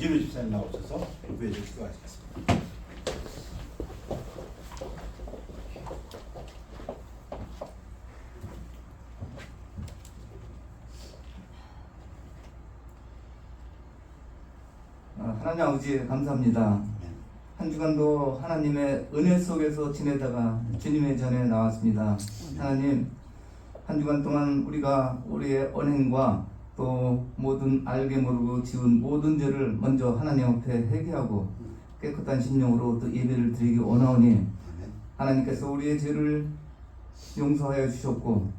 이진우 집사님 나오셔서 교회에서 기도하시겠습니다. 하나님 아버지 감사합니다. 한 주간도 하나님의 은혜 속에서 지내다가 주님의 전에 나왔습니다. 하나님, 한 주간 동안 우리가 우리의 언행과 또 모든 알게 모르고 지은 모든 죄를 먼저 하나님 앞에 회개하고 깨끗한 심령으로 또 예배를 드리기 원하오니 하나님께서 우리의 죄를 용서하여 주셨고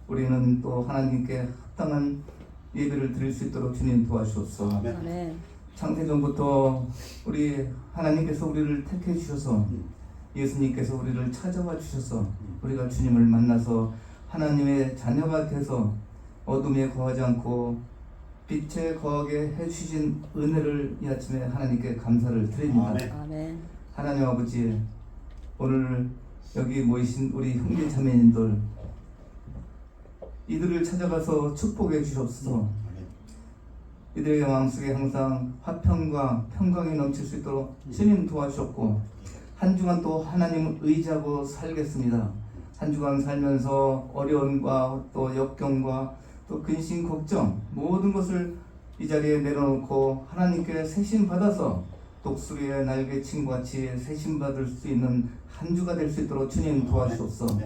우리는 또 하나님께 합당한 예배를 드릴 수 있도록 주님 도와주옵소서. 아멘. 창세전부터 우리 하나님께서 우리를 택해 주셔서 예수님께서 우리를 찾아와 주셔서 우리가 주님을 만나서 하나님의 자녀가 돼서 어둠에 거하지 않고 빛에 거하게 해주신 은혜를 이 아침에 하나님께 감사를 드립니다. 아멘. 하나님 아버지, 오늘 여기 모이신 우리 형제 자매님들 이들을 찾아가서 축복해 주옵소서. 이들의 마음속에 항상 화평과 평강이 넘칠 수 있도록 주님 도와주셨고 한 주간 또 하나님을 의지하고 살겠습니다. 한 주간 살면서 어려움과 또 역경과 또 근심 걱정 모든 것을 이 자리에 내려놓고 하나님께 세심 받아서 독수리의 날개 친구 같이 세심 받을 수 있는 한 주가 될 수 있도록 주님 도와주옵소서.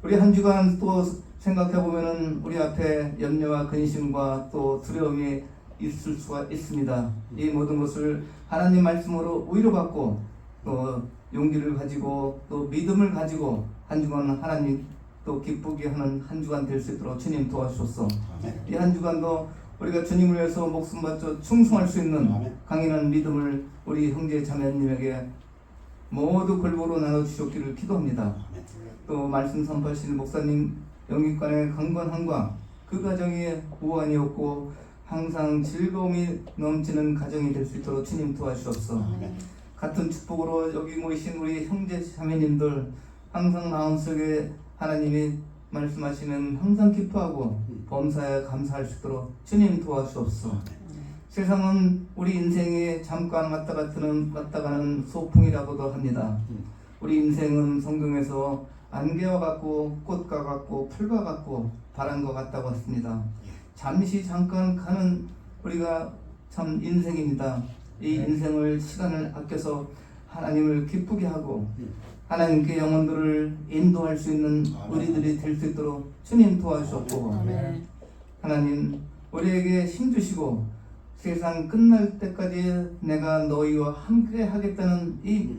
우리 한 주간 또 생각해 보면은 우리 앞에 염려와 근심과 또 두려움이 있을 수가 있습니다. 이 모든 것을 하나님 말씀으로 위로받고 또 용기를 가지고 또 믿음을 가지고 한 주간 하나님 또 기쁘게 하는 한 주간 될 수 있도록 주님 도와주소서. 이 한 주간도 우리가 주님을 위해서 목숨 바쳐 충성할 수 있는 강인한 믿음을 우리 형제 자매님에게 모두 골고루 나눠주셨기를 기도합니다. 또 말씀 선포하시는 목사님 영육간의 강건함과 그 가정이 우환이 없고 항상 즐거움이 넘치는 가정이 될 수 있도록 주님 도와주옵소서. 같은 축복으로 여기 모이신 우리 형제 자매님들 항상 마음속에 하나님이 말씀하시는 항상 기뻐하고 범사에 감사할 수 있도록 주님 도와주옵소서. 세상은 우리 인생에 잠깐 왔다 가는 소풍이라고도 합니다. 우리 인생은 성경에서 안개와 같고 꽃과 같고 풀과 같고 바람과 같다고 했습니다. 잠시 잠깐 가는 우리가 참 인생입니다. 이 인생을 시간을 아껴서 하나님을 기쁘게 하고 하나님께 영혼들을 인도할 수 있는 우리들이 될 수 있도록 주님 도와주셨고 하나님 우리에게 힘주시고 세상 끝날 때까지 내가 너희와 함께 하겠다는 이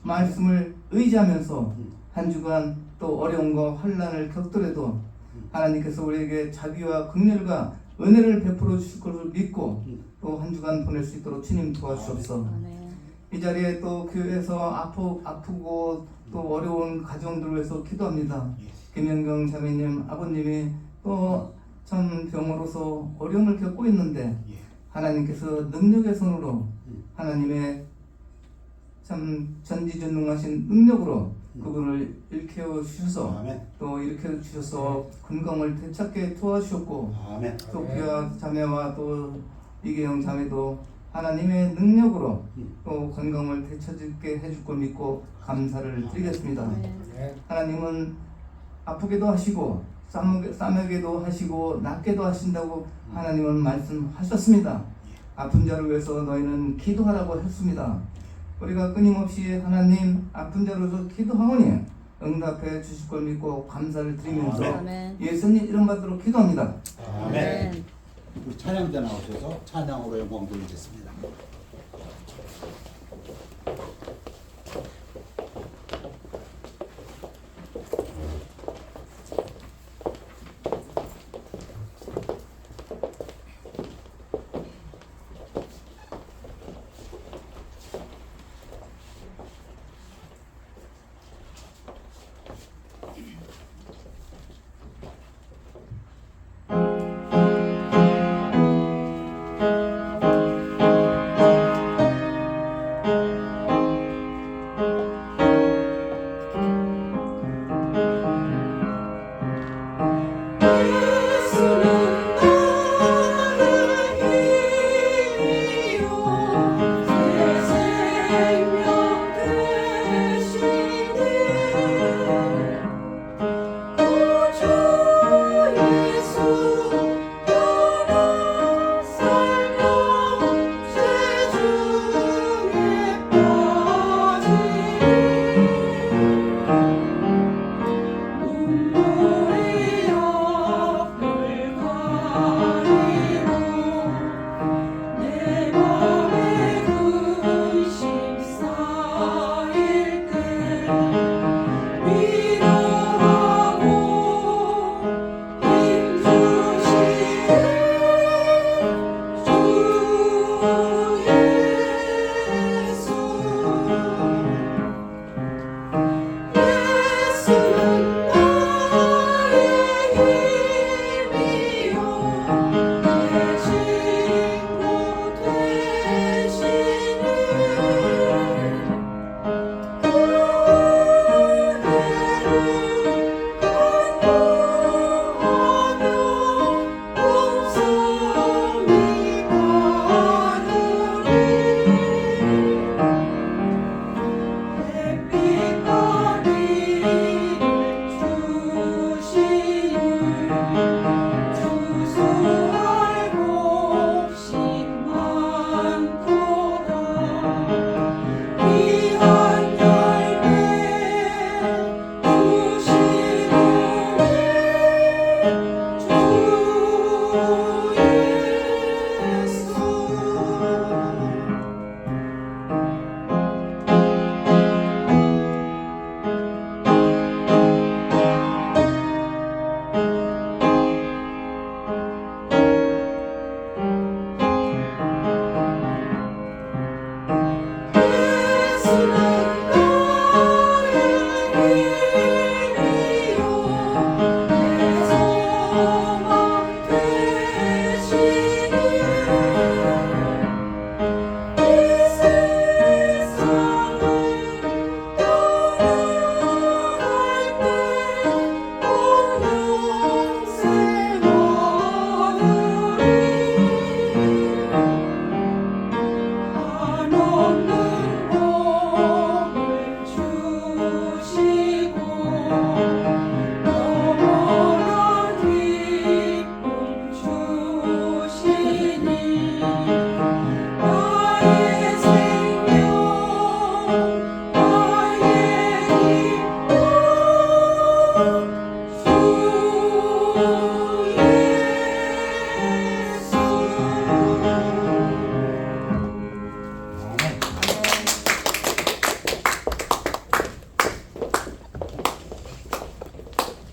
말씀을 의지하면서 한 주간 또 어려움과 환난을 겪더라도 하나님께서 우리에게 자비와 긍휼과 은혜를 베풀어 주실 것을 믿고 또 한 주간 보낼 수 있도록 주님 도와주옵소서. 이 자리에 또 교회에서 아프고 또 어려운 가정들을 위해서 기도합니다. 김영경 자매님 아버님이 또 참 병으로서 어려움을 겪고 있는데 하나님께서 능력의 손으로 하나님의 참 전지전능하신 능력으로 그분을 일깨워 주셔서 또 일깨워 주셔서 건강을 되찾게 도와주셨고 소피아 자매와 또 이계영 자매도 하나님의 능력으로 또 건강을 되찾게 해줄 걸 믿고 감사를 드리겠습니다. 하나님은 아프게도 하시고 싸매게도 하시고 낫게도 하신다고 하나님은 말씀하셨습니다. 아픈 자를 위해서 너희는 기도하라고 했습니다. 우리가 끊임없이 하나님 아픈 자를 위해서 기도하오니 응답해 주실 걸 믿고 감사를 드리면서 예수님 이름 받도록 기도합니다. 아멘. 우리 찬양대 나오셔서 찬양으로 영광 돌리겠습니다.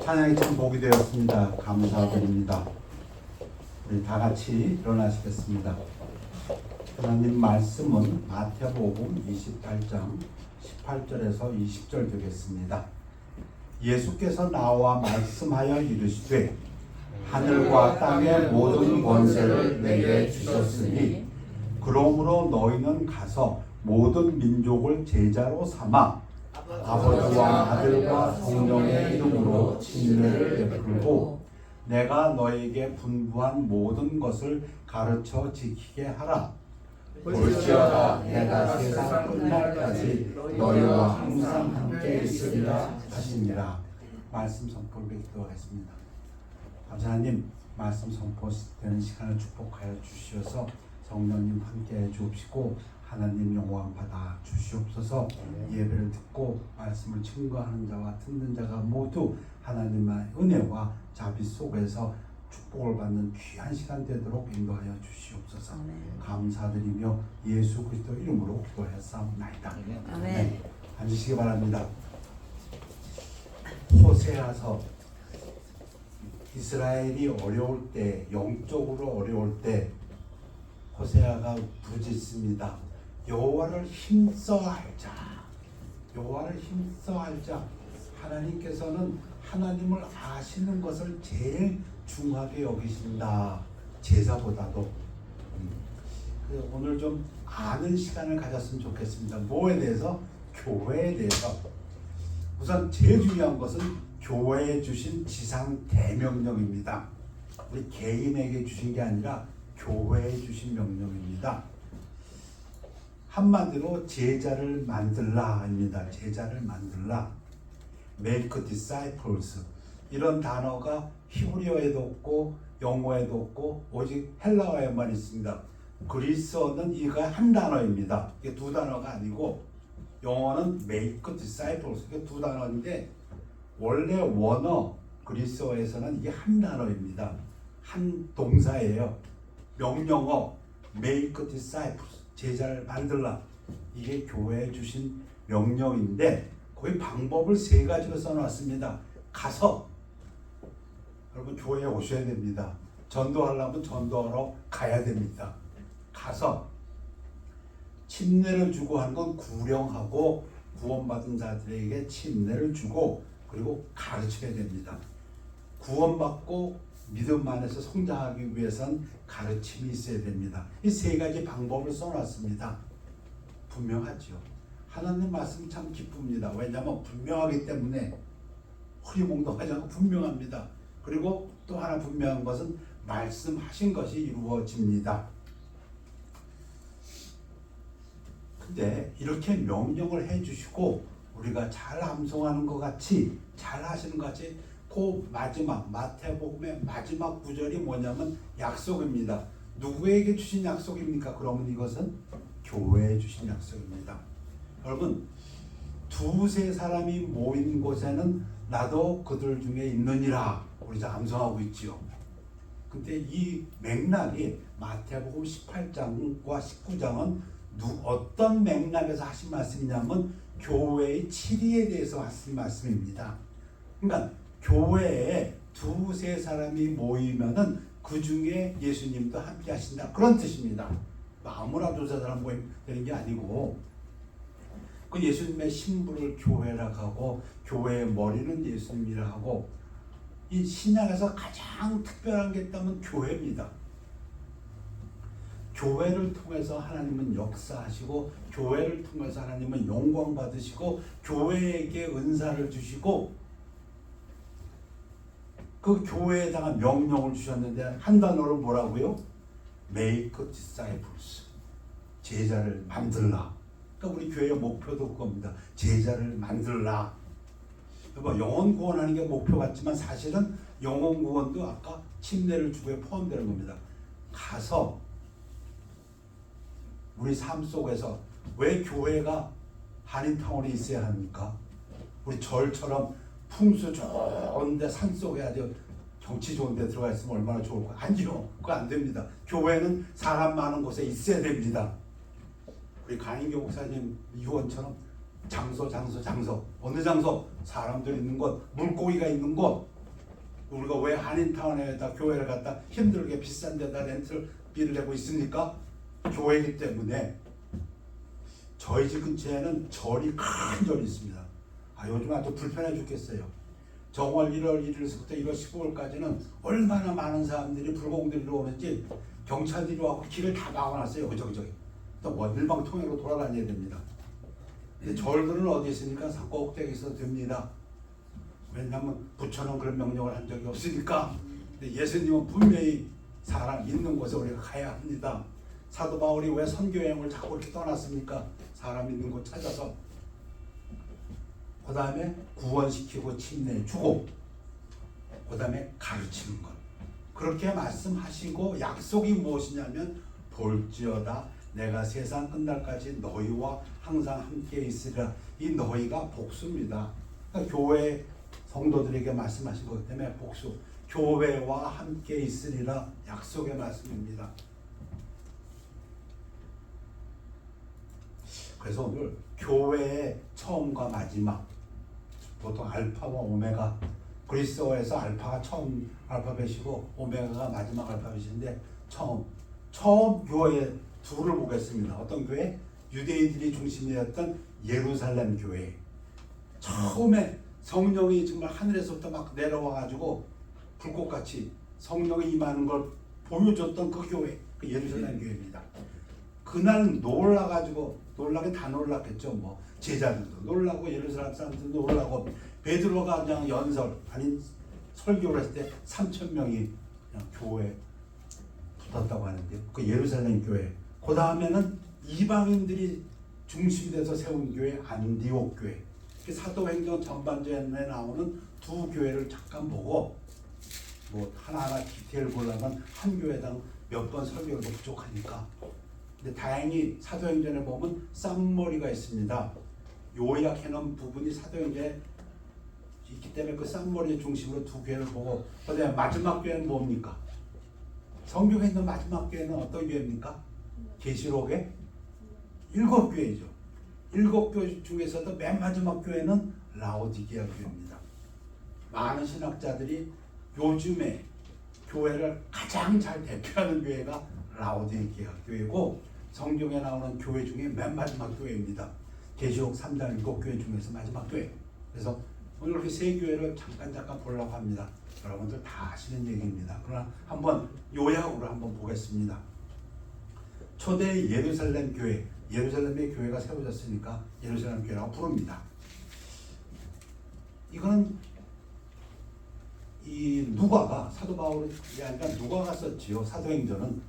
찬양이 참 복이 되었습니다. 감사드립니다. 우리 다 같이 일어나시겠습니다. 하나님 말씀은 마태복음 28장 18절에서 20절 되겠습니다. 예수께서 나와 말씀하여 이르시되 하늘과 땅의 모든 권세를 내게 주셨으니 그러므로 너희는 가서 모든 민족을 제자로 삼아 아버지와 아들과 성령의 이름으로 침례를 베풀고 내가 너에게 분부한 모든 것을 가르쳐 지키게 하라. 볼지어다 내가 세상 끝날까지 너희와 항상 함께 있으리라 하시니라. 말씀 선포를 기도하겠습니다. 감사하님, 말씀 선포되는 시간을 축복하여 주시어서 성령님 함께해 주옵시고 하나님 영광 받아 주시옵소서. 예배를 듣고 말씀을 증거하는 자와 듣는 자가 모두 하나님의 은혜와 자비 속에서 축복을 받는 귀한 시간 되도록 인도하여 주시옵소서. 감사드리며 예수 그리스도 이름으로 기도하였사옵나이다. 아멘. 앉으시기 바랍니다. 호세아서 이스라엘이 어려울 때, 영적으로 어려울 때 호세아가 부르짖습니다. 여호와를 힘써 알자. 여호와를 힘써 알자. 하나님께서는 하나님을 아시는 것을 제일 중하게 여기신다. 제사보다도. 오늘 좀 아는 시간을 가졌으면 좋겠습니다. 뭐에 대해서? 교회에 대해서. 우선 제일 중요한 것은 교회에 주신 지상 대명령입니다. 우리 개인에게 주신 게 아니라 교회에 주신 명령입니다. 한마디로 제자를 만들라입니다. 제자를 만들라. Make disciples. 이런 단어가 히브리어에도 없고 영어에도 없고 오직 헬라어에만 있습니다. 그리스어는 이가 한 단어입니다. 이게 두 단어가 아니고 영어는 make disciples. 이게 두 단어인데 원래 원어 그리스어에서는 이게 한 단어입니다. 한 동사예요. 명령어 make disciples. 제자를 만들라. 이게 교회에 주신 명령인데 거기 방법을 세 가지로 써놨습니다. 가서 여러분 교회에 오셔야 됩니다. 전도하려면 전도하러 가야 됩니다. 가서 침례를 주고 하는 건 구령하고 구원받은 자들에게 침례를 주고 그리고 가르쳐야 됩니다. 구원받고 믿음 안에서 성장하기 위해선 가르침이 있어야 됩니다. 이 세 가지 방법을 써놨습니다. 분명하죠. 하나님 말씀 참 기쁩니다. 왜냐하면 분명하기 때문에 흐리몽동하지 않고 분명합니다. 그리고 또 하나 분명한 것은 말씀하신 것이 이루어집니다. 근데 이렇게 명령을 해주시고 우리가 잘 암송하는 것 같이 잘 하시는 것 같이 그 마지막 마태복음의 마지막 구절이 뭐냐면 약속입니다. 누구에게 주신 약속입니까? 그러면 이것은 교회에 주신 약속입니다. 여러분 두세 사람이 모인 곳에는 나도 그들 중에 있느니라 우리 암송하고 있지요. 근데 이 맥락이 마태복음 18장과 19장은 어떤 맥락에서 하신 말씀이냐면 교회의 치리에 대해서 하신 말씀입니다. 그러니까 교회에 두세 사람이 모이면은 그 중에 예수님도 함께 하신다 그런 뜻입니다. 아무나 두세 사람 모이면 되는 게 아니고 그 예수님의 신부를 교회라고 하고 교회의 머리는 예수님이라 하고 이 신약에서 가장 특별한 게 있다면 교회입니다. 교회를 통해서 하나님은 역사하시고 교회를 통해서 하나님은 영광 받으시고 교회에게 은사를 주시고 그 교회에 해당한 명령을 주셨는데 한 단어로 뭐라고요? Make disciples. 제자를 만들라. 그러니까 우리 교회의 목표도 그겁니다. 제자를 만들라. 영혼 구원하는 게 목표 같지만 사실은 영혼 구원도 아까 침례를 주고에 포함되는 겁니다. 가서 우리 삶 속에서 왜 교회가 한인타운에 있어야 합니까? 우리 절처럼 풍수 좋은데 산속에 아주 경치 좋은 데 들어가 있으면 얼마나 좋을까? 아니요. 그거 안 됩니다. 교회는 사람 많은 곳에 있어야 됩니다. 우리 강인교 목사님 유언처럼 장소 어느 장소? 사람들 있는 곳, 물고기가 있는 곳, 우리가 왜 한인타운에다 교회를 갖다 힘들게 비싼 데다 렌트비를 내고 있습니까? 교회이기 때문에. 저희 집 근처에는 절이 큰 절이 있습니다. 요즘 아주 불편해 죽겠어요. 정월 1월 1일부터 1월 15일까지는 얼마나 많은 사람들이 불공들이로 오는지 경찰들이 와서 길을 다 막아놨어요. 그저기. 또 일방통행으로 돌아다녀야 됩니다. 근데 절들은 어디 있으니까 꼭대기 있어도 됩니다. 왜냐하면 부처는 그런 명령을 한 적이 없으니까. 근데 예수님은 분명히 사람 있는 곳에 우리가 가야 합니다. 사도 바울이 왜 선교여행을 자꾸 이렇게 떠났습니까? 사람 있는 곳 찾아서. 그 다음에 구원시키고 침례주고, 그 다음에 가르치는 것. 그렇게 말씀하시고 약속이 무엇이냐면 볼지어다 내가 세상 끝날까지 너희와 항상 함께 있으리라. 이 너희가 복수입니다. 그러니까 교회 성도들에게 말씀하신 것 때문에 복수. 교회와 함께 있으리라 약속의 말씀입니다. 그래서 오늘 교회의 처음과 마지막, 보통 알파와 오메가, 그리스어에서 알파가 처음 알파벳이고 오메가가 마지막 알파벳인데 처음 교회 둘을 보겠습니다. 어떤 교회? 유대인들이 중심이었던 예루살렘 교회. 처음에 성령이 정말 하늘에서부터 막 내려와가지고 불꽃같이 성령이 임하는 걸 보여줬던 그 교회, 그 예루살렘 교회입니다. 그날 놀라긴 다 놀랐겠죠. 뭐 제자들도 놀라고 예루살렘 사람들도 놀라고 베드로가 그냥 아닌 설교를 했을 때 3,000명이 그냥 교회에 붙었다고 하는데 그 예루살렘 교회. 그 다음에는 이방인들이 중심이 돼서 세운 교회 안디옥 교회. 사도행전 전반전에 나오는 두 교회를 잠깐 보고 뭐 하나하나 디테일 보려면 한 교회당 몇 번 설교도 부족하니까. 근데 다행히 사도행전에 보면 쌈머리가 있습니다. 요약해놓은 부분이 사도행전에 있기 때문에 그 쌈머리 중심으로 두 교회를 보고, 그다음에 마지막 교회는 뭡니까? 성경에 있는 마지막 교회는 어떤 교회입니까? 계시록의 7교회죠. 7교회 중에서도 맨 마지막 교회는 라오디게아 교회입니다. 많은 신학자들이 요즘에 교회를 가장 잘 대표하는 교회가 라오디게아 교회고, 성경에 나오는 교회 중에 맨 마지막 교회입니다. 계시록 3장 7교회 중에서 마지막 교회. 그래서 오늘 이렇게 세 교회를 잠깐 보려고 합니다. 여러분들 다 아시는 얘기입니다. 그러나 한번 요약으로 한번 보겠습니다. 초대 예루살렘 교회, 예루살렘의 교회가 세워졌으니까 예루살렘 교회라고 부릅니다. 이거는 이 누가가, 사도 바울이 아니라 누가가 썼지요. 사도행전은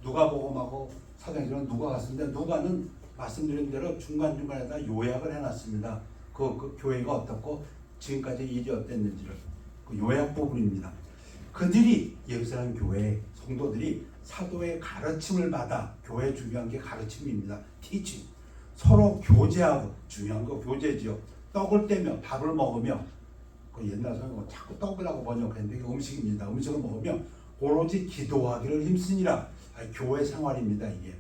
누가복음하고 사도행전은 누가가 썼는데, 누가는 말씀드린 대로 중간중간에다 요약을 해놨습니다. 그 교회가 어떻고 지금까지 일이 어땠는지를, 그 요약 부분입니다. 그들이 예루살렘 교회 성도들이 사도의 가르침을 받아, 교회 중요한 게 가르침입니다. 티칭. 서로 교제하고, 중요한 거 교제지요. 떡을 떼며 밥을 먹으며, 그 옛날 성경 자꾸 떡이라고 번역했는데 이게 음식입니다. 음식을 먹으며 오로지 기도하기를 힘쓰니라. 교회 생활입니다. 이게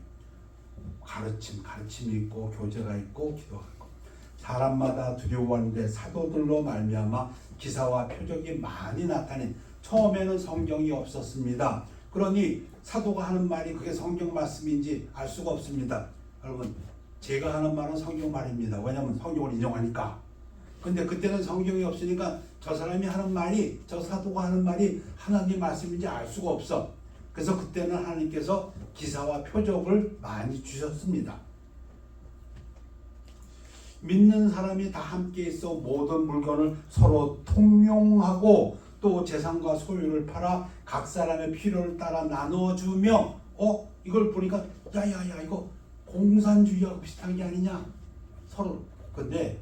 가르침이 있고 교제가 있고 기도가 있고, 사람마다 두려워하는데 사도들로 말미암아 기사와 표적이 많이 나타낸. 처음에는 성경이 없었습니다. 그러니 사도가 하는 말이 그게 성경 말씀인지 알 수가 없습니다. 여러분, 제가 하는 말은 성경 말입니다. 왜냐하면 성경을 인용하니까. 근데 그때는 성경이 없으니까 저 사람이 하는 말이, 저 사도가 하는 말이 하나님 말씀인지 알 수가 없어. 그래서 그때는 하나님께서 기사와 표적을 많이 주셨습니다. 믿는 사람이 다 함께 있어 모든 물건을 서로 통용하고, 또 재산과 소유를 팔아 각 사람의 필요를 따라 나눠주며, 이걸 보니까 야야야 이거 공산주의하고 비슷한 게 아니냐 서로. 근데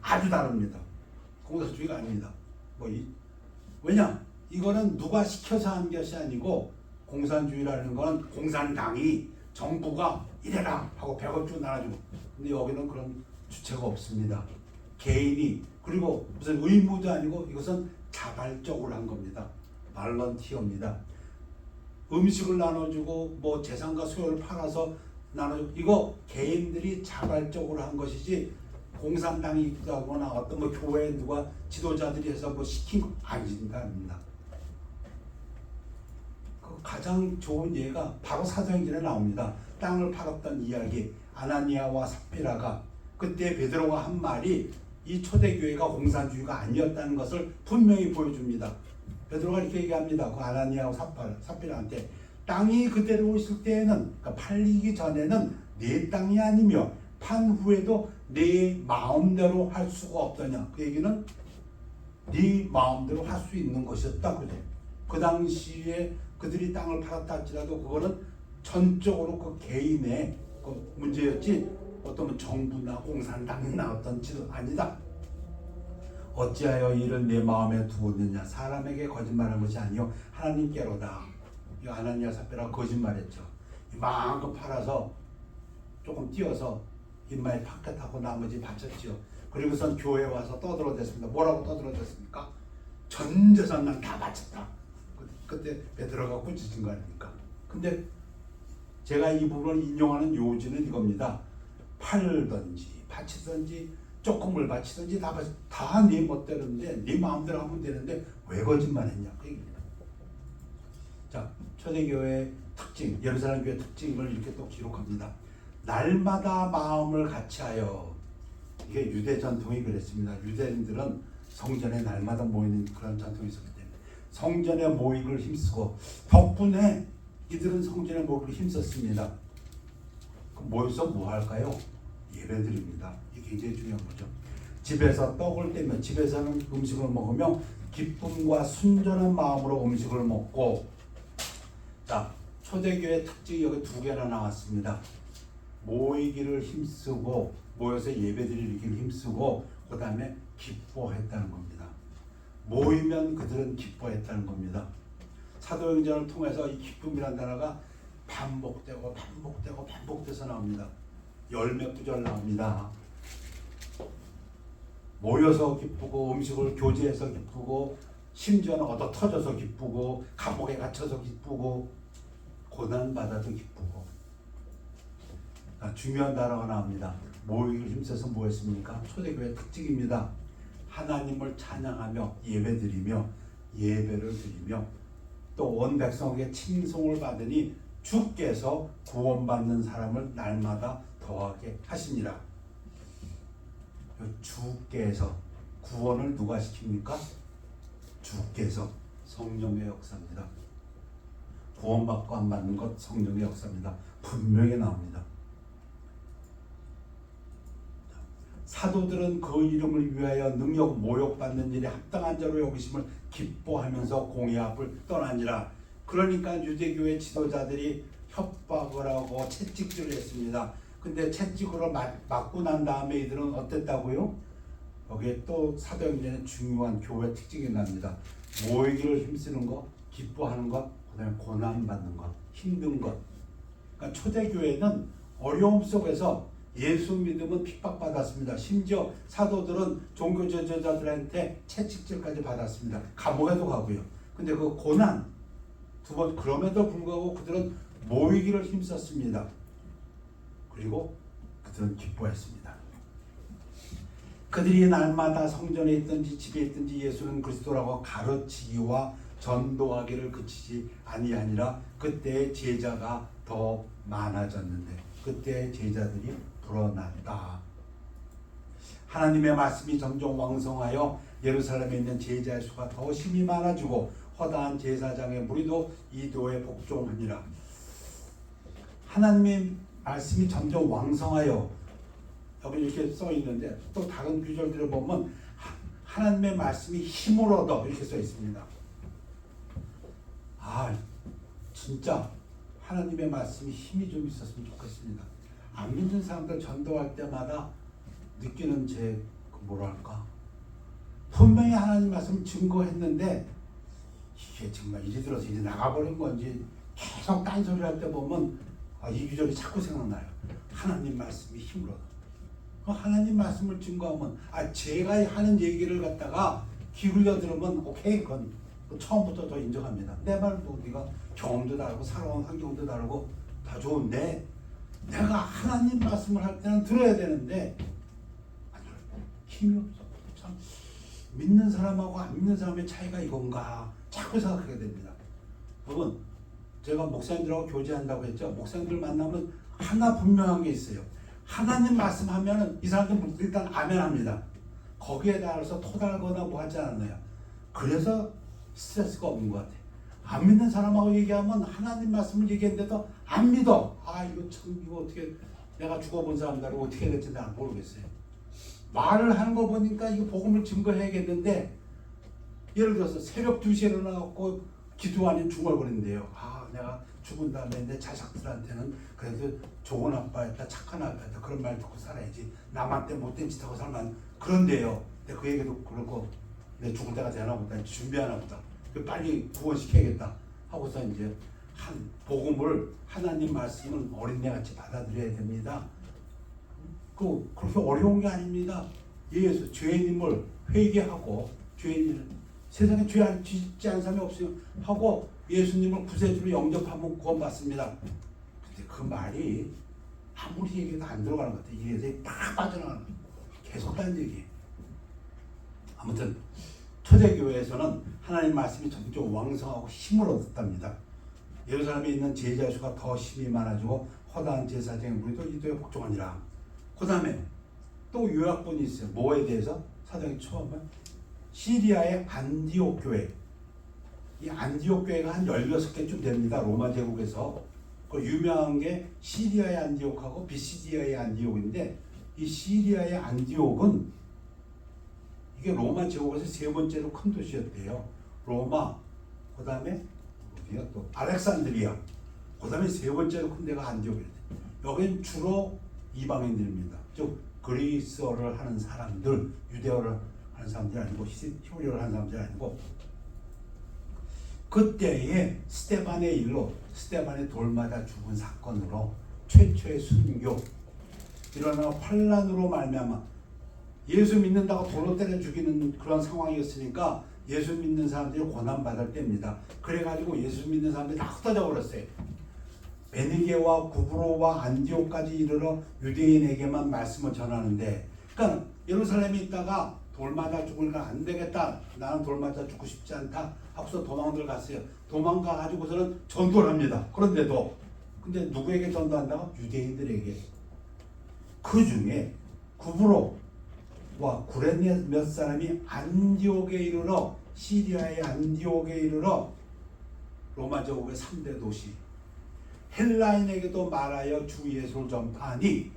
아주 다릅니다. 공산주의가 아닙니다. 왜냐? 이거는 누가 시켜서 한 것이 아니고, 공산주의라는 거는 공산당이, 정부가 이래라 하고 100원 쭉 나눠주고. 근데 여기는 그런 주체가 없습니다. 개인이, 그리고 무슨 의무도 아니고 이것은 자발적으로 한 겁니다. 발런티어입니다. 음식을 나눠주고 뭐 재산과 소유를 팔아서 나눠주고, 이거 개인들이 자발적으로 한 것이지 공산당이 있다거나 어떤 뭐 교회 누가 지도자들이 해서 뭐 시킨 거 아닙니다. 가장 좋은 예가 바로 사도행전에 나옵니다. 땅을 팔았던 이야기. 아나니아와 삽비라가 그때 베드로가 한 말이 이 초대교회가 공산주의가 아니었다는 것을 분명히 보여줍니다. 베드로가 이렇게 얘기합니다. 그 아나니아와 삽비라한테 땅이 그대로 있을 때에는, 그러니까 팔리기 전에는 내 땅이 아니며 판 후에도 내 마음대로 할 수가 없더냐. 그 얘기는 네 마음대로 할 수 있는 것이었다. 그죠? 그 당시에 그들이 땅을 팔았다 할지라도 그거는 전적으로 그 개인의 그 문제였지 어떤 정부나 공산당이 나왔던 짓은 아니다. 어찌하여 이를 내 마음에 두었느냐. 사람에게 거짓말한 것이 아니요 하나님께로다. 이 아나니아 삽비라가 거짓말했죠. 이만큼 팔아서 조금 띄어서 인마에 파켓하고 나머지 바쳤지요. 그리고선 교회에 와서 떠들어댔습니다. 뭐라고 떠들어댔습니까? 전 재산 난 다 바쳤다. 그때 베드로가 꾸짖은 거 아닙니까? 근데 제가 이 부분을 인용하는 요지는 이겁니다. 팔든지 바치든지 조금을 바치든지 다 네 멋대로인데 네 마음대로 하면 되는데 왜 거짓말했냐 그 얘기입니다. 자, 초대교회의 특징, 예루살렘 교회 특징을 이렇게 또 기록합니다. 날마다 마음을 같이하여. 이게 유대 전통이 그랬습니다. 유대인들은 성전에 날마다 모이는 그런 전통이 있었기 때문에 성전에 모이기를 힘쓰고, 덕분에 이들은 성전에 모이기를 힘썼습니다. 모여서 뭐 할까요? 예배드립니다. 이게 굉장히 중요한 거죠. 집에서 떡을 떼면, 집에서는 음식을 먹으며 기쁨과 순전한 마음으로 음식을 먹고. 자, 초대교회 특징이 여기 두 개나 나왔습니다. 모이기를 힘쓰고, 모여서 예배드리기를 힘쓰고, 그 다음에 기뻐했다는 겁니다. 모이면 그들은 기뻐했다는 겁니다. 사도행전을 통해서 이 기쁨이라는 단어가 반복돼서 나옵니다. 열몇 구절 나옵니다. 모여서 기쁘고, 음식을 교제해서 기쁘고, 심지어는 얻어 터져서 기쁘고, 감옥에 갇혀서 기쁘고, 고난받아도 기쁘고. 중요한 단어가 나옵니다. 모이기를 힘써서 뭐 했습니까? 초대교회 특징입니다. 하나님을 찬양하며 예배드리며, 예배를 드리며, 또 온 백성에게 칭송을 받으니 주께서 구원받는 사람을 날마다 더하게 하시니라. 주께서, 구원을 누가 시킵니까? 주께서. 성령의 역사입니다. 구원받고 안 받는 것 성령의 역사입니다. 분명히 나옵니다. 사도들은 그 이름을 위하여 능력 모욕받는 일에 합당한 자로 여기심을 기뻐하면서 공의 앞을 떠나니라. 그러니까 유대교회 지도자들이 협박을 하고 채찍질을 했습니다. 근데 채찍으로 맞고 난 다음에 이들은 어땠다고요? 여기에 또 사도행전에 중요한 교회 특징이 납니다. 모이기를 힘쓰는 것, 기뻐하는 것, 그 다음에 고난받는 것, 힘든 것. 그러니까 초대교회는 어려움 속에서 예수 믿음은 핍박받았습니다. 심지어 사도들은 종교 지도자들한테 채찍질까지 받았습니다. 감옥에도 가고요. 근데 그 고난, 두 번, 그럼에도 불구하고 그들은 모이기를 힘썼습니다. 그리고 그들은 기뻐했습니다. 그들이 날마다 성전에 있든지 집에 있든지 예수는 그리스도라고 가르치기와 전도하기를 그치지 아니하니라. 그때 제자가 더 많아졌는데, 그때 제자들이 불어났다. 하나님의 말씀이 점점 왕성하여 예루살렘에 있는 제자의 수가 더 심히 많아지고 허다한 제사장의 무리도 이도에 복종하니라. 하나님의 말씀이 점점 왕성하여, 여기 이렇게 써 있는데 또 다른 구절들을 보면 하나님의 말씀이 힘을 얻어 이렇게 써 있습니다. 진짜 하나님의 말씀이 힘이 좀 있었으면 좋겠습니다. 안 믿는 사람들 전도할 때마다 느끼는 제 뭐랄까, 분명히 하나님 말씀 증거했는데 이게 정말 이리 들어서 이제 나가버린 건지 계속 딴소리 할 때 보면 이 구절이 자꾸 생각나요. 하나님 말씀이 힘을 얻어. 하나님 말씀을 증거하면 제가 하는 얘기를 갖다가 기울여 들으면 오케이, 그건 처음부터 더 인정합니다. 내 말도 네가 경험도 다르고 살아온 환경도 다르고 다 좋은데 내가 하나님 말씀을 할 때는 들어야 되는데 힘이 없어. 참 믿는 사람하고 안 믿는 사람의 차이가 이건가 자꾸 생각하게 됩니다. 여러분, 제가 목사님들하고 교제한다고 했죠. 목사님들 만나면 하나 분명한 게 있어요. 하나님 말씀하면은 이 사람들 일단 아멘합니다. 거기에 따라서 토달거나 뭐 하지 않아요. 그래서 스트레스가 없는 것 같아요. 안 믿는 사람하고 얘기하면 하나님 말씀을 얘기했는데도 안 믿어. 아 이거 참 이거 어떻게 내가 죽어본 사람들하고 어떻게 될지 난 모르겠어요. 말을 하는 거 보니까 이거 복음을 증거해야겠는데 예를 들어서 새벽 2시에 일어나갖고 기도 아닌 중얼거린대요. 아 내가 죽은 다음에 내 자식들한테는 그래도 좋은 아빠였다 착한 아빠였다 그런 말 듣고 살아야지 남한테 못된 짓 하고 살면 그런데요. 근데 그 얘기도 그렇고 내 죽을 때가 되나 보다 준비하나 보다 빨리 구원시켜야겠다 하고서 이제 한 복음을 하나님 말씀은 어린애같이 받아들여야 됩니다. 그렇게 어려운 게 아닙니다. 예수 죄인임을 회개하고 죄인 세상에 죄 안 짓지 않은 사람이 없어요 하고 예수님을 구세주로 영접하면 구원받습니다. 근데 그 말이 아무리 얘기해도 안 들어가는 것 같아요. 이래서 다 빠져나가는 거예요. 계속 딴 얘기예요. 아무튼 초대교회에서는 하나님 말씀이 점점 왕성하고 힘을 얻었답니다. 예루살렘에 있는 제자 수가 더 힘이 많아지고 허다한 제사장의 무리도 이도에 복종하니라. 그 다음에 또 요약본이 있어요. 뭐에 대해서? 사도행 처음에 시리아의 안디옥 교회. 이 안디옥 교회가 한 16개쯤 됩니다. 로마 제국에서. 그 유명한 게 시리아의 안디옥하고 비시디아의 안디옥인데 이 시리아의 안디옥은 이게 로마 제국에서 세 번째로 큰 도시였대요. 로마, 그 다음에 어디야 또 알렉산드리아, 그 다음에 세 번째로 큰 데가 안디옥이래요. 여기는 주로 이방인들입니다. 즉 그리스어를 하는 사람들, 유대어를 하는 사람들이 아니고 히브리어를 하는 사람들이 아니고 그때에 스테반의 일로 스테반의 돌 맞아 죽은 사건으로 최초의 순교 일어나 환란으로 말미암아 예수 믿는다고 돌로 때려 죽이는 그런 상황이었으니까 예수 믿는 사람들이 고난받을 때입니다. 그래가지고 예수 믿는 사람들이 다 흩어져 버렸어요. 베니게와 구브로와 안디옥까지 이르러 유대인에게만 말씀을 전하는데 그러니까 예루살렘에 있다가 돌 맞아 죽으니까 안 되겠다. 나는 돌 맞아 죽고 싶지 않다. 하고서 도망들 갔어요. 도망가가지고서는 전도를 합니다. 그런데도 근데 누구에게 전도한다고? 유대인들에게. 그 중에 구브로와 구레네 몇 사람이 안디옥에 이르러 시리아의 안디옥에 이르러 로마 제국의 3대 도시 헬라인에게도 말하여 주 예수를 전파하니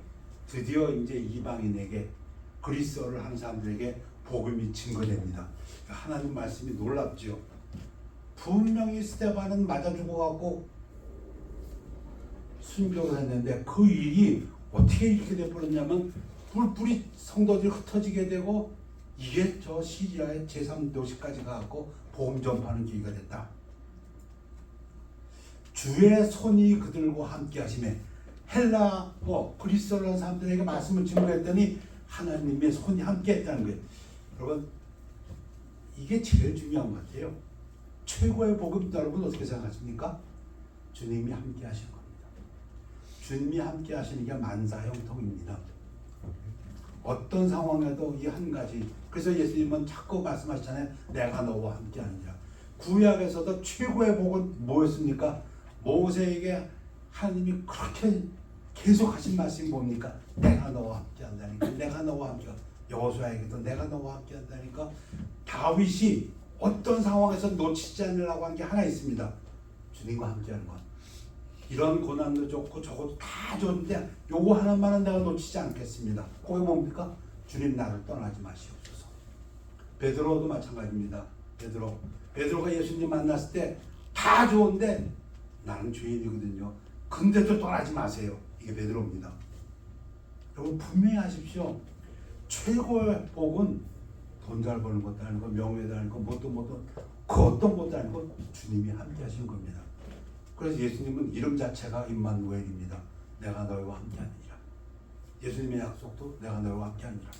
드디어 이제 이방인에게 그리스어를 하는 사람들에게 복음이 증거됩니다. 하나님 말씀이 놀랍죠. 분명히 스테반은 맞아 죽어갖고 순교를 했는데 그 일이 어떻게 이렇게 돼버렸냐면 뿔뿔이 성도들이 흩어지게 되고 이게 저 시리아의 제3도시까지 가갖고 복음 전파하는 기회가 됐다. 주의 손이 그들과 함께 하시매 헬라 그리스어를 하는 사람들에게 말씀을 증거했더니 하나님의 손이 함께 했다는 거예요. 여러분 이게 제일 중요한 것 같아요. 최고의 복음 여러분 어떻게 생각하십니까? 주님이 함께 하시는 겁니다. 주님이 함께 하시는 게 만사형통입니다. 어떤 상황에도 이 한 가지 그래서 예수님은 자꾸 말씀하시잖아요. 내가 너와 함께 하느니라. 구약에서도 최고의 복은 뭐였습니까? 모세에게 하나님이 그렇게 계속 하신 말씀이 뭡니까? 내가 너와 함께 한다니까. 내가 너와 함께 여호수아에게도 내가 너와 함께 한다니까. 다윗이 어떤 상황에서 놓치지 않으려고 한 게 하나 있습니다. 주님과 함께 하는 것. 이런 고난도 좋고 저것도 다 좋은데 요거 하나만은 내가 놓치지 않겠습니다. 그게 뭡니까? 주님 나를 떠나지 마시옵소서. 베드로도 마찬가지입니다. 베드로가 예수님 만났을 때 다 좋은데 나는 죄인이거든요. 근데도 떠나지 마세요. 이게 베드로입니다. 여러분 분명히 하십시오. 최고의 복은 돈 잘 버는 것도 아니고 명예도 아니고 뭣도 그 어떤 것도 아니고 주님이 함께 하시는 겁니다. 그래서 예수님은 이름 자체가 임마누엘입니다. 내가 너희와 함께 하느니라. 예수님의 약속도 내가 너희와 함께 하느니라.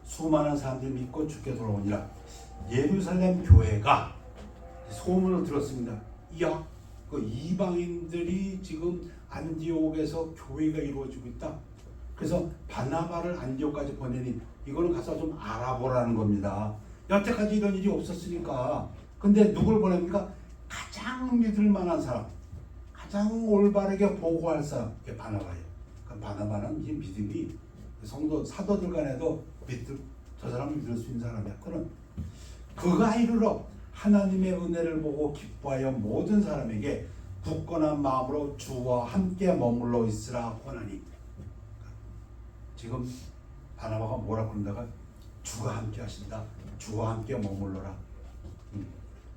수많은 사람들이 믿고 죽게 돌아오니라. 예루살렘 교회가 소문을 들었습니다. 이야, 그 이방인들이 지금 안디옥에서 교회가 이루어지고 있다. 그래서 바나바를 안디옥까지 보내니 이거는 가서 좀 알아보라는 겁니다. 여태까지 이런 일이 없었으니까. 근데 누굴 보냅니까? 가장 가장 믿을 만한 사람, 가장 올바르게 보고할 사람, 이게 바나바예요. 그러니까 바나바는 이 믿음이 성도 사도들 간에도 저 사람을 믿을 수 있는 사람이야. 그는 그가 이르러 하나님의 은혜를 보고 기뻐하여 모든 사람에게 굳건한 마음으로 주와 함께 머물러 있으라 권하니. 지금 바나바가 뭐라고 그런다가 주가 함께 하신다. 주와 함께 머물러라.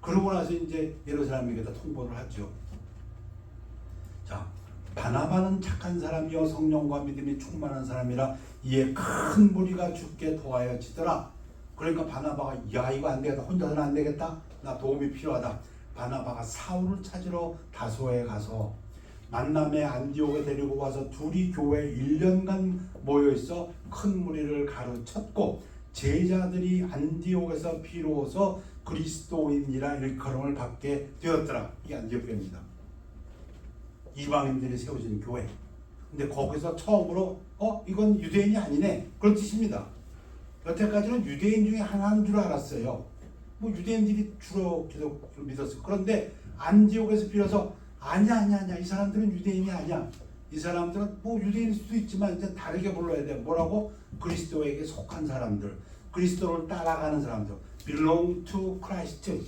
그러고 나서 이제 예루살렘에게다 통보를 하죠. 자, 바나바는 착한 사람이요 성령과 믿음이 충만한 사람이라 이에 큰 무리가 주께 도하여 지더라. 그러니까 바나바가 야 이거 안 되겠다. 혼자서는 안 되겠다. 나 도움이 필요하다. 바나바가 사울을 찾으러 다소에 가서 만남의 안디옥에 데리고 가서 둘이 교회에 1년간 모여있어 큰 무리를 가르쳤고 제자들이 안디옥에서 비로소 그리스도인이라 일컬음을 받게 되었더라. 이게 안디옥 교회입니다. 이방인들이 세워진 교회. 근데 거기서 처음으로 이건 유대인이 아니네 그런 뜻입니다. 여태까지는 유대인 중에 하나인 줄 알았어요. 뭐 유대인들이 주로 기독교를 믿었어요. 그런데 안디옥에서 비로소 아니야 이 사람들은 유대인이 아니야. 이 사람들은 뭐 유대인일 수도 있지만 이제 다르게 불러야 돼. 뭐라고? 그리스도에게 속한 사람들, 그리스도를 따라가는 사람들, belong to Christ,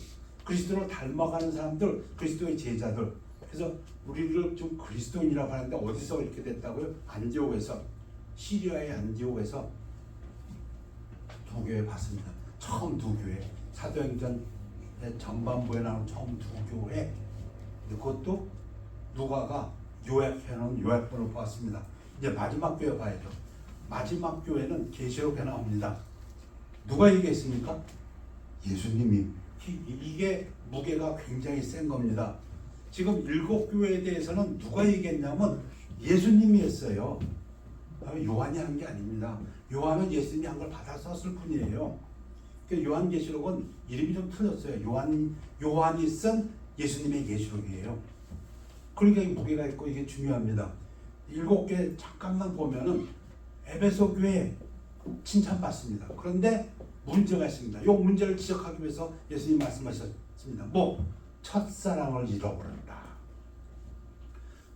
그리스도를 닮아가는 사람들, 그리스도의 제자들. 그래서 우리를 좀 그리스도인이라고 하는데 어디서 이렇게 됐다고요? 안디옥에서, 시리아의 안디옥에서 두 교회 봤습니다. 처음 두 교회, 사도행전 전반부에 나오는 처음 두 교회. 그것도 누가가 요약해놓은 요약본을 보았습니다. 이제 마지막 교회 봐야죠. 마지막 교회는 계시록에 나옵니다. 누가 얘기했습니까? 예수님이. 이게 무게가 굉장히 센 겁니다. 지금 7교회에 대해서는 누가 얘기했냐면 예수님이 했어요. 요한이 한 게 아닙니다. 요한은 예수님이 한 걸 받아 썼을 뿐이에요. 그러니까 요한계시록은 이름이 좀 틀렸어요. 요한이 쓴 예수님의 계시록이에요. 그러니까 이 무게가 있고 이게 중요합니다. 7개 잠깐만 보면은 에베소 교회 칭찬받습니다. 그런데 문제가 있습니다. 이 문제를 지적하기 위해서 예수님 말씀하셨습니다. 첫사랑을 잃어버렸다.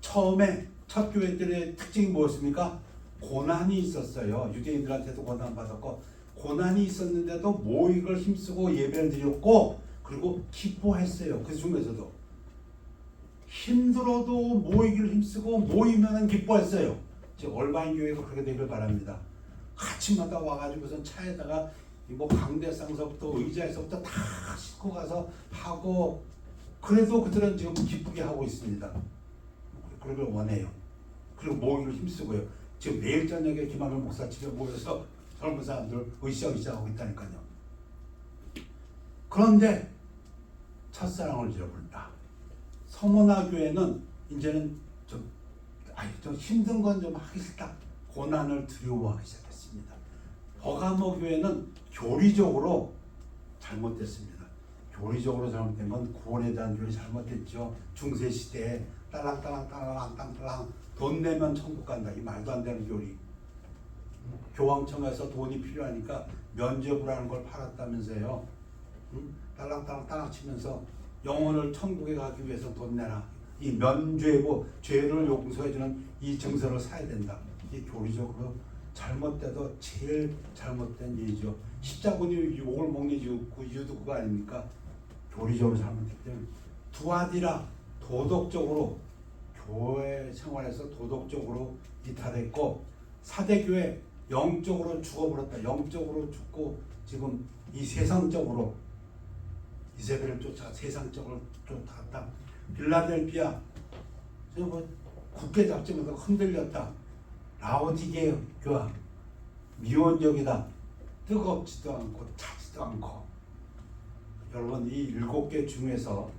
처음에 첫 교회들의 특징이 무엇입니까? 고난이 있었어요. 유대인들한테도 고난받았고 고난이 있었는데도 모익을 힘쓰고 예배를 드렸고 그리고 기뻐했어요. 그 중에서도 힘들어도 모이기를 힘쓰고 모이면은 기뻐했어요. 즉 얼바인 교회가 그렇게 되길 바랍니다. 아침마다 와가지고선 차에다가 뭐 강대상서부터 의자에서부터 다 싣고 가서 하고 그래도 그들은 지금 기쁘게 하고 있습니다. 그러길 원해요. 그리고 모이기를 힘쓰고요. 지금 매일 저녁에 김한별 목사 집에 모여서 젊은 사람들 으쌰으쌰 하고 있다니까요. 그런데 첫사랑을 잃어버렸다. 서문화 교회는 이제는 좀 힘든 건 좀 하기 싫다. 고난을 두려워하기 시작했습니다. 버가모 교회는 교리적으로 잘못됐습니다. 교리적으로 잘못된 건 구원에 대한 교리 잘못됐죠. 중세 시대에 딸랑딸랑 돈 내면 천국 간다. 이 말도 안 되는 교리. 교황청에서 돈이 필요하니까 면죄부를 하는 걸 팔았다면서요. 딸랑딸랑 치면서 영혼을 천국에 가기 위해서 돈 내라. 이 면죄부, 죄를 용서해주는 이 증서를 사야 된다. 이 교리적으로 잘못돼도 제일 잘못된 일이죠. 십자군이 욕을 먹는 이유도 그거 아닙니까? 교리적으로 잘못했기 때문에. 두아디라 도덕적으로 교회 생활에서 도덕적으로 이탈했고 사대교회 영적으로 죽어버렸다. 영적으로 죽고 지금 이 세상적으로 이세벨을 쫓아 세상적으로 쫓아갔다. 빌라델피아 굳게 잡지 못하고 흔들렸다. 라오디게 교회 미온적이다. 뜨겁지도 않고 차지도 않고. 여러분 이 7개 중에서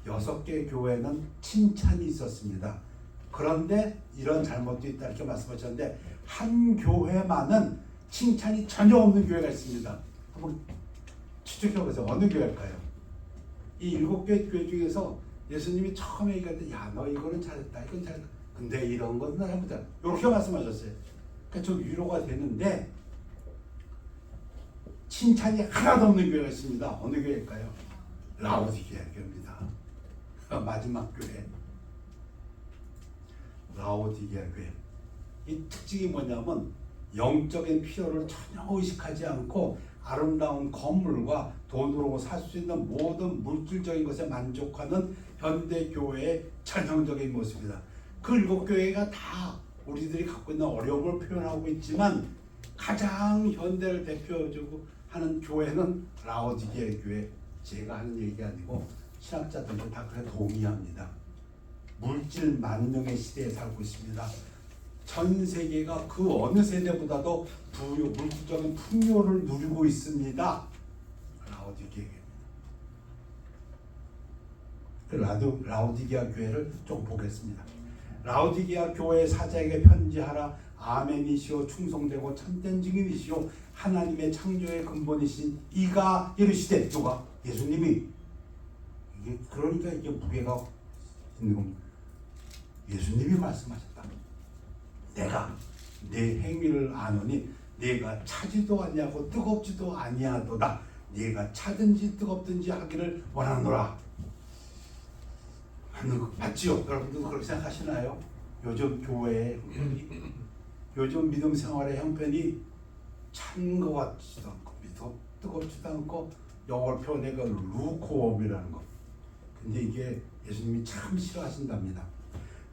6개 교회는 칭찬이 있었습니다. 그런데 이런 잘못도 있다 이렇게 말씀하셨는데 한 교회만은 칭찬이 전혀 없는 교회가 있습니다. 한번 추측해보세요. 어느 교회일까요? 이 7개 교회 중에서 예수님이 처음에 얘기할 야 너 이거는 잘했다 이건 잘했다 근데 이런 건 잘못했다 이렇게 말씀하셨어요. 그러니까 좀 위로가 되는데 칭찬이 하나도 없는 교회가 있습니다. 어느 교회일까요? 라오디게아 교회입니다. 마지막 교회 라오디게아 교회. 이 특징이 뭐냐면 영적인 필요를 전혀 의식하지 않고 아름다운 건물과 돈으로 살 수 있는 모든 물질적인 것에 만족하는 현대 교회의 전형적인 모습이다. 그 일곱 교회가 다 우리들이 갖고 있는 어려움을 표현하고 있지만 가장 현대를 대표해주고 하는 교회는 라오디게아 교회. 제가 하는 얘기 아니고 신학자들도 다 그래 동의합니다. 물질 만능의 시대에 살고 있습니다. 전 세계가 그 어느 세대보다도 부유, 물질적인 풍요를 누리고 있습니다. 라오디게아 교회를 좀 보겠습니다. 라오디게아 교회 사자에게 편지하라. 아멘이시오 충성되고 참된 증인이시오 하나님의 창조의 근본이신 이가 이르시되. 누가? 예수님이. 이게 그러니까 이게 무게가 있는 겁니다. 예수님이 말씀하셨다. 내가 내 행위를 아노니 내가 차지도 아니하고 뜨겁지도 아니하도다. 네가 차든지 뜨겁든지 하기를 원하노라. 맞지요? 여러분도 그렇게 생각하시나요? 요즘 교회의 형편이, 요즘 믿음 생활의 형편이 찬 것 같지도 않고 뜨겁지도 않고, 영어로 표현해가 루코움이라는 거. 근데 이게 예수님이 참 싫어하신답니다.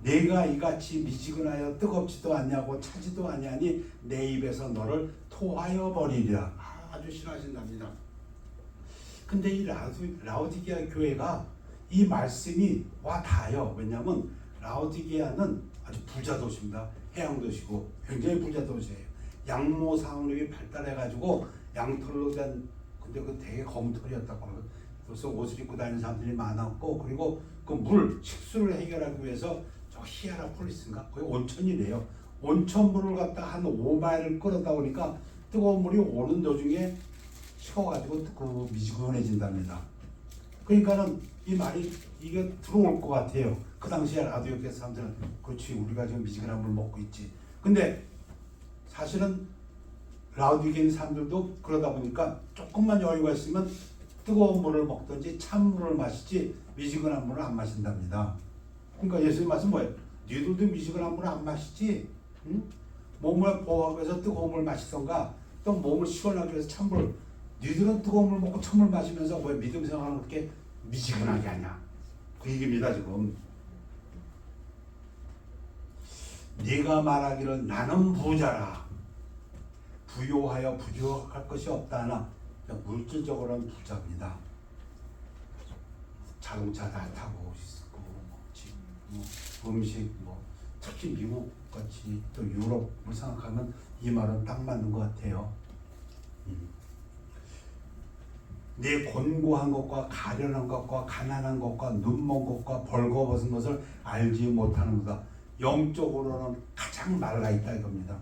내가 이같이 미지근하여 뜨겁지도 않냐고 차지도 아니하니 내 입에서 너를 토하여 버리리라. 아주 싫어하신답니다. 근데 이 라오디게아 교회가 이 말씀이 와 닿아요. 왜냐하면 라오디게아는 아주 부자 도시입니다. 해양 도시고 굉장히 부자 도시예요. 양모 산업이 발달해가지고 양털로 된, 근데 그 되게 검털이었다고. 그래서 옷을 입고 다니는 사람들이 많았고, 그리고 그 물 식수를 해결하기 위해서 저 히에라폴리스인가 거기 온천이래요. 온천물을 갖다 한 5마일을 끌어다 보니까 뜨거운 물이 오는 도중에 식어가지고 그 미지근해진답니다. 그러니까는 이 말이 이게 들어올 것 같아요. 그 당시에 라디오계 사람들은 그렇지 우리가 지금 미지근한 물 먹고 있지. 근데 사실은 라디오계 사람들도 그러다 보니까 조금만 여유가 있으면 뜨거운 물을 먹든지 찬물을 마시지 미지근한 물을 안 마신답니다. 그러니까 예수님 말씀 뭐예요? 너희들도 미지근한 물을 안 마시지? 응? 몸을 보호하기 위해서 뜨거운 물 마시던가 또 몸을 시원하기 위해서 찬물. 너희들은 뜨거운 물 먹고 찬물 마시면서 왜 믿음 생활하는 그렇게 미지근하게 하냐? 그 얘기입니다 지금. 네가 말하기를 나는 부자라. 부요하여 부족할 것이 없다 하나 물질적으로는 부자입니다. 자동차 다 타고 있고 음식 특히 미국 같이 또 유럽을 생각하면 이 말은 딱 맞는 것 같아요. 내 곤고한 것과 가련한 것과 가난한 것과 눈먼 것과 벌거벗은 것을 알지 못하는 거다. 영적으로는 가장 말라 있다 이겁니다.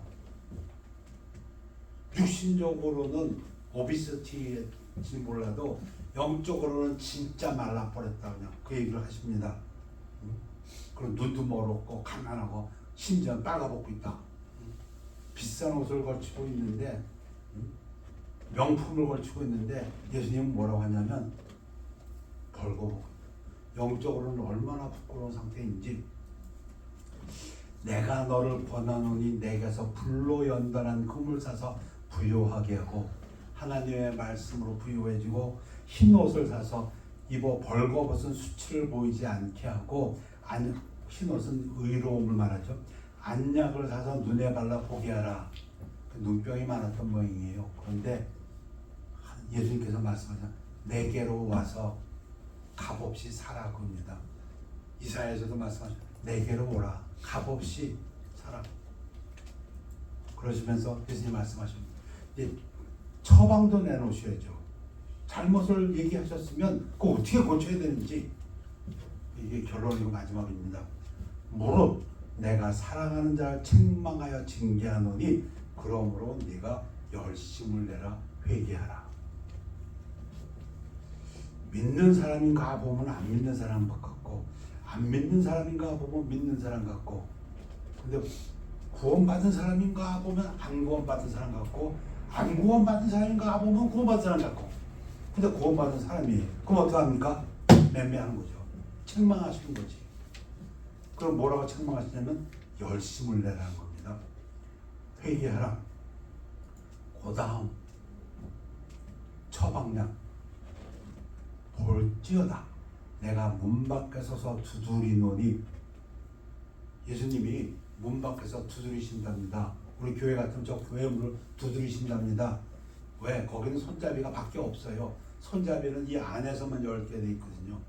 육신적으로는 오비스티인지 몰라도 영적으로는 진짜 말라버렸다 그냥 그 얘기를 하십니다. 그리고 눈도 멀었고 가난하고 심지어 빨가벗고 있다. 비싼 옷을 걸치고 있는데 명품을 걸치고 있는데 예수님은 뭐라고 하냐면 벌거벗고 영적으로는 얼마나 부끄러운 상태인지. 내가 너를 권하노니 내게서 불로 연단한 금을 사서 부요하게 하고 하나님의 말씀으로 부요해지고 흰 옷을 사서 입어 벌거벗은 수치를 보이지 않게 하고 흰 옷은 의로움을 말하죠. 안약을 사서 눈에 발라 보게 하라. 눈병이 많았던 모양이에요. 그런데 예수님께서 말씀하셨 내게로 와서 값없이 살아 그럽니다. 이사야에서도 말씀하셨 내게로 오라 값없이 살아. 그러시면서 예수님 말씀하십니다. 이제 처방도 내놓으셔야죠. 잘못을 얘기하셨으면 그거 어떻게 고쳐야 되는지. 이게 결론이고 마지막입니다. 무릇 내가 사랑하는 자를 책망하여 징계하노니 그러므로 네가 열심을 내라 회개하라. 믿는 사람인가 보면 안 믿는 사람 같고 안 믿는 사람인가 보면 믿는 사람 같고, 근데 구원받은 사람인가 보면 안 구원받은 사람 같고 안 구원받은 사람인가 보면 구원받은 사람 같고. 근데 구원받은 사람이에요. 그럼 어떡합니까? 맴매하는 거죠. 책망하시는 거지. 그럼 뭐라고 책망하시냐면 열심을 내라는 겁니다. 회개하라. 그 다음 처방약 볼지어다 내가 문 밖에 서서 두드리노니. 예수님이 문 밖에서 두드리신답니다. 우리 교회 같으면 저 교회 문을 두드리신답니다. 왜? 거기는 손잡이가 밖에 없어요. 손잡이는 이 안에서만 열게 돼 있거든요.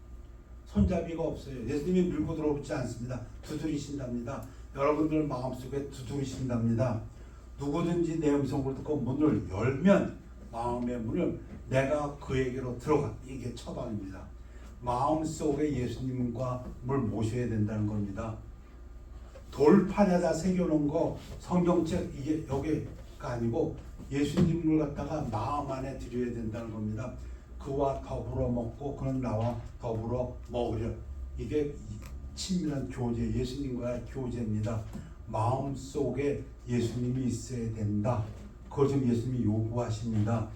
손잡이가 없어요. 예수님이 밀고 들어오지 않습니다. 두드리신답니다. 여러분들 마음속에 두드리신답니다. 누구든지 내 음성을 듣고 문을 열면 마음의 문을 내가 그에게로 들어가. 이게 처방입니다. 마음속에 예수님과 물 모셔야 된다는 겁니다. 돌판에다 새겨놓은 거 성경책 이게 여기가 아니고 예수님을 갖다가 마음 안에 들여야 된다는 겁니다. 그와 더불어 먹고 그는 나와 더불어 먹으려. 이게 친밀한 교제, 예수님과의 교제입니다. 마음속에 예수님이 있어야 된다. 그걸 지금 예수님이 요구하십니다.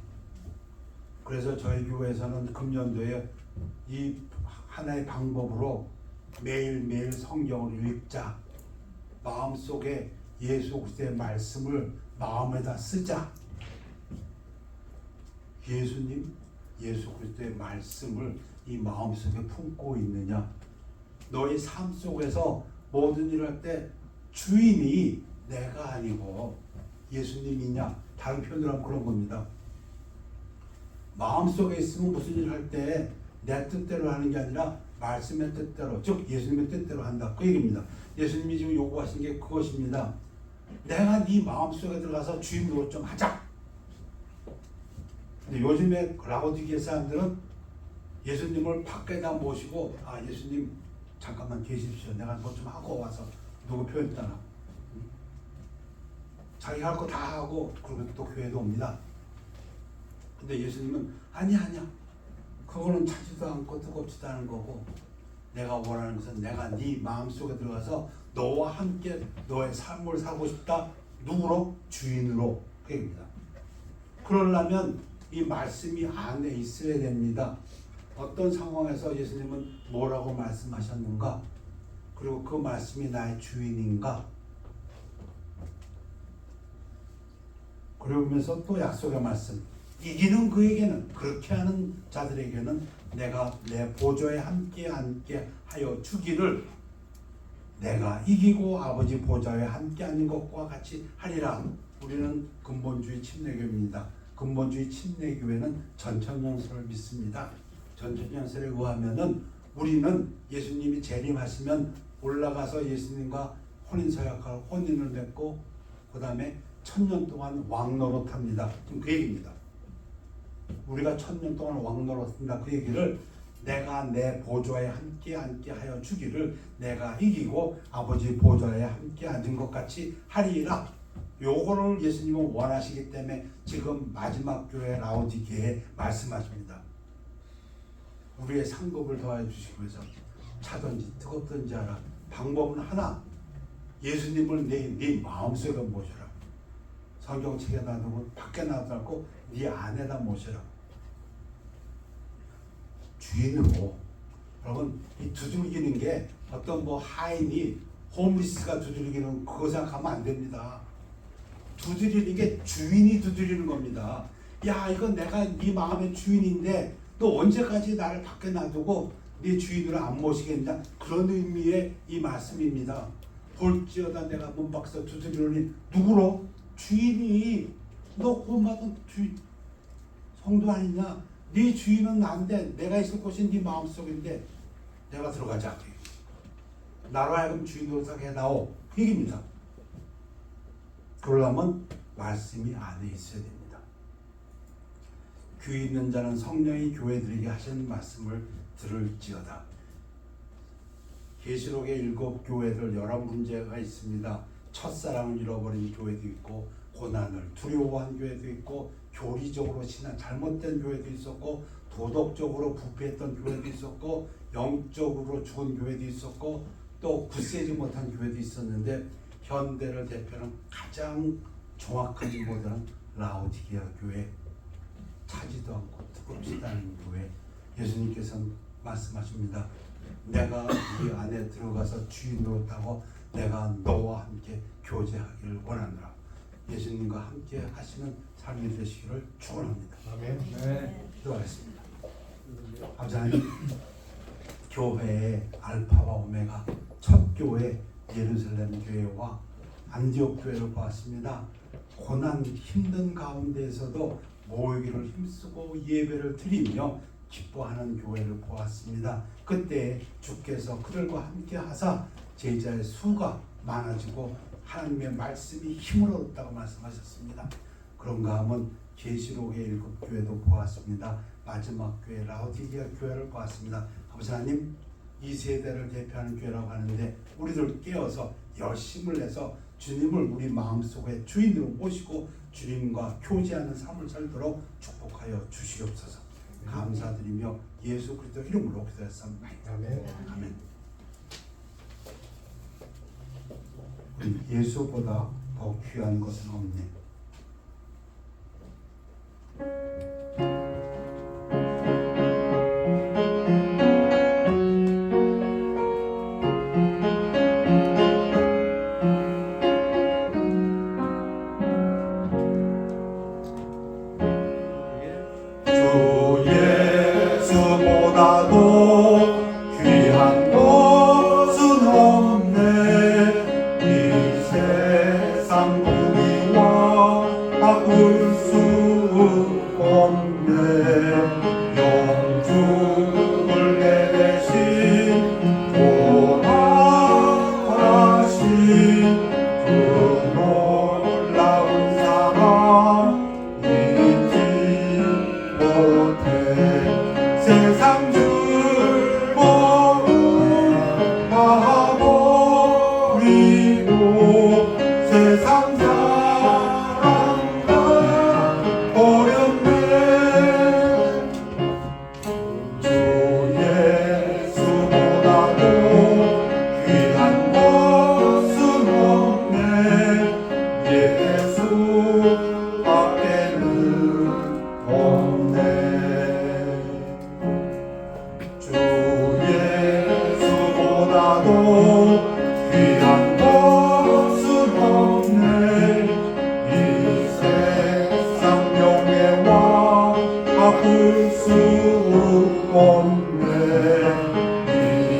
그래서 저희 교회에서는 금년도에 이 하나의 방법으로 매일매일 성경을 읽자. 마음속에 예수 그리스도의 말씀을 마음에다 쓰자. 예수님, 예수 그리스도의 말씀을 이 마음속에 품고 있느냐. 너의 삶 속에서 모든 일을 할 때 주인이 내가 아니고 예수님이냐. 다른 표현으로 하면 그런 겁니다. 마음속에 있으면 무슨 일을 할 때 내 뜻대로 하는 게 아니라 말씀의 뜻대로, 즉 예수님의 뜻대로 한다. 그 얘기입니다. 예수님이 지금 요구하신 게 그것입니다. 내가 네 마음속에 들어가서 주인 노릇 좀 하자. 근데 요즘에 라오디게 사람들은 예수님을 밖에다 모시고 예수님 잠깐만 계십시오. 내가 뭐 좀 하고 와서 누구 표현했잖아. 자기 할 거 다 하고 그리고 또 교회도 옵니다. 근데 예수님은 아니야. 그거는 차지도 않고 뜨겁지도 않은 거고 내가 원하는 것은 내가 네 마음속에 들어가서 너와 함께 너의 삶을 살고 싶다. 누구로? 주인으로. 그 얘기입니다. 그러려면 이 말씀이 안에 있어야 됩니다. 어떤 상황에서 예수님은 뭐라고 말씀하셨는가? 그리고 그 말씀이 나의 주인인가? 그러면서 또 약속의 말씀. 이기는 그에게는, 그렇게 하는 자들에게는 내가 내 보좌에 함께 앉게 하여 주기를 내가 이기고 아버지 보좌에 함께 앉는 것과 같이 하리라. 우리는 근본주의 침례교회입니다. 근본주의 침례교회는 전천연설을 믿습니다. 전천연설에 의하면은 우리는 예수님이 재림하시면 올라가서 예수님과 혼인서약하고 혼인을 맺고 그 다음에 1000년 동안 왕노릇합니다. 지금 그 얘기입니다. 우리가 1000년 동안 왕노릇한다. 그 얘기를 내가 내 보좌에 함께 앉게 하여 주기를 내가 이기고 아버지 보좌에 함께 앉은 것 같이 하리라. 요거를 예수님은 원하시기 때문에 지금 마지막 교회 라오디게에 말씀하십니다. 우리의 상급을 더해 주시기 위해서 차든지 뜨겁든지 하라. 방법은 하나. 예수님을 네 마음속에 모셔라. 성경책에 놔두고 밖에 놔두고 네 안에다 모셔라. 주인으로. 여러분 이 두들기는 게 어떤 하인이 홈리스가 두들기는 그거 생각하면 안 됩니다. 두드리는 게 주인이 두드리는 겁니다. 야, 이건 내가 네 마음의 주인인데 너 언제까지 나를 밖에 놔두고 네 주인으로 안 모시겠냐? 그런 의미의 이 말씀입니다. 볼지어다 내가 문 밖에서 두드리노니. 누구로? 주인이. 너 고마운 주인 성도 아니냐? 네 주인은 난데 내가 있을 곳이 네 마음속인데 내가 들어가지 않게 나로 하여금 주인으로 살게 해다오. 그 얘기입니다. 그러려면 말씀이 안에 있어야 됩니다. 귀 있는 자는 성령이 교회들에게 하시는 말씀을 들을지어다. 계시록의 7교회들 여러 문제가 있습니다. 첫사랑을 잃어버린 교회도 있고 고난을 두려워한 교회도 있고 교리적으로 잘못된 교회도 있었고 도덕적으로 부패했던 교회도 있었고 영적으로 죽은 교회도 있었고 또 굳세지 못한 교회도 있었는데 현대를 대표하는 가장 정확하지 못한 라오디게아 교회, 차지도 않고 뜨겁지도 않은 교회. 예수님께서는 말씀하십니다. 내가 이 안에 들어가서 주인 노릇하고 내가 너와 함께 교제하기를 원하노라. 예수님과 함께 하시는 삶이 되시기를 축원합니다. 아멘. 네. 기도하겠습니다. 아버지 하나님, 교회의 알파와 오메가 첫 교회 예루살렘 교회와 안디옥 교회를 보았습니다. 고난 힘든 가운데에서도 모이기를 힘쓰고 예배를 드리며 기뻐하는 교회를 보았습니다. 그때 주께서 그들과 함께 하사 제자의 수가 많아지고 하나님의 말씀이 힘을 얻었다고 말씀하셨습니다. 그런가 하면 계시록의 7교회도 보았습니다. 마지막 교회 라오디게아 교회를 보았습니다. 아버지 하나님, 이 세대를 대표하는 교회라고 하는데 우리들 깨어서 열심을 내서 주님을 우리 마음속에 주인으로 모시고 주님과 교제하는 삶을 살도록 축복하여 주시옵소서. 감사드리며 예수 그리스도 이름으로 기도했습니다. 아멘. 아멘. 우리 예수보다 더 귀한 것은 없네. 주 예수보다도 귀한 것은 없네. 이 세상 보기와 바꿀 수 없네. 영주를 내 대신 돌아가신 그 놀라운 사랑 세상 즐거움 다 버리고 세상 사랑 다 버렸네. 주 예수보다도 귀한 것은 없네. 예수 밖에는 없네. 주 예수보다도 귀한 것은 없네. 이 세상 명예와 바꿀 수 없네.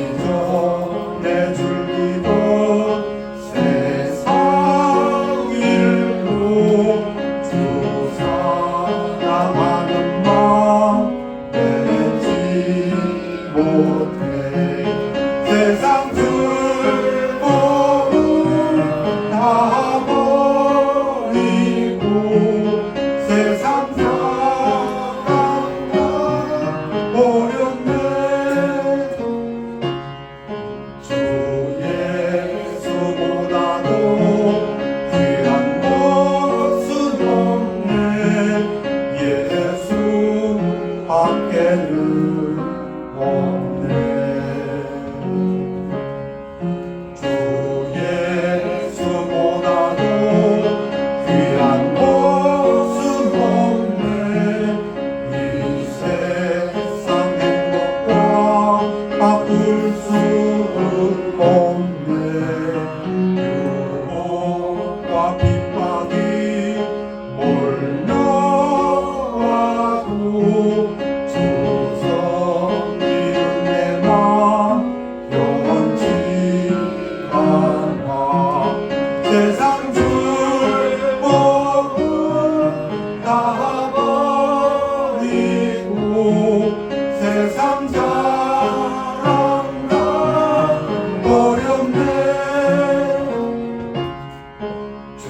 이전에 줄기던 세상 일로 주 사랑하는 마음 내지 못해. 세상 즐거움 다 버리고 세상 사랑 다 버렸네. 주 예수보다도 귀한 것은 없네. 예수 밖에는 없네. 주 예수보다도 귀한 것은 없네. 이 세상 행복과 바꿀 수 없네. 유혹과 핍박이 몰려와도 주 섬기는 내 마음 변치 않아. 세상 즐거움 다 버리고 세상 사랑 다 버렸네. 주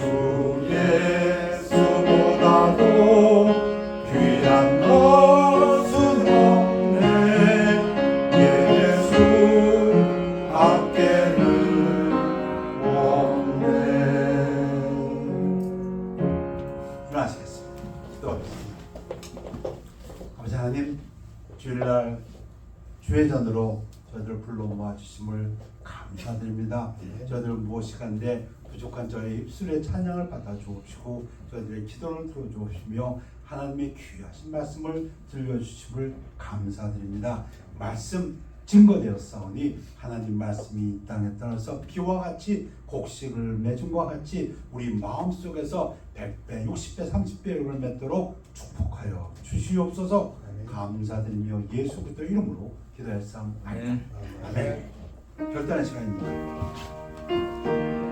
예수보다도 귀한 것은 없네. 예수 밖에는 없네. 일어나시겠습니다. 기도하겠습니다. 아버지 하나님, 주일날 주회전으로 저희들 불러 모아주심을 감사드립니다. 저희들 무엇이간데 부족한 저의 입술의 찬양을 받아 주옵시고 저희들의 기도를 들어주옵시며 하나님의 귀하신 말씀을 들려주심을 감사드립니다. 말씀 증거되었사오니 하나님 말씀이 이 땅에 떠나서 비와 같이 곡식을 맺은 것과 같이 우리 마음속에서 100배, 60배, 30배를 맺도록 축복하여 주시옵소서. 감사드리며 예수 그리스도 이름으로 기도했사옵나이다. 아멘. 별단의 시간입니다.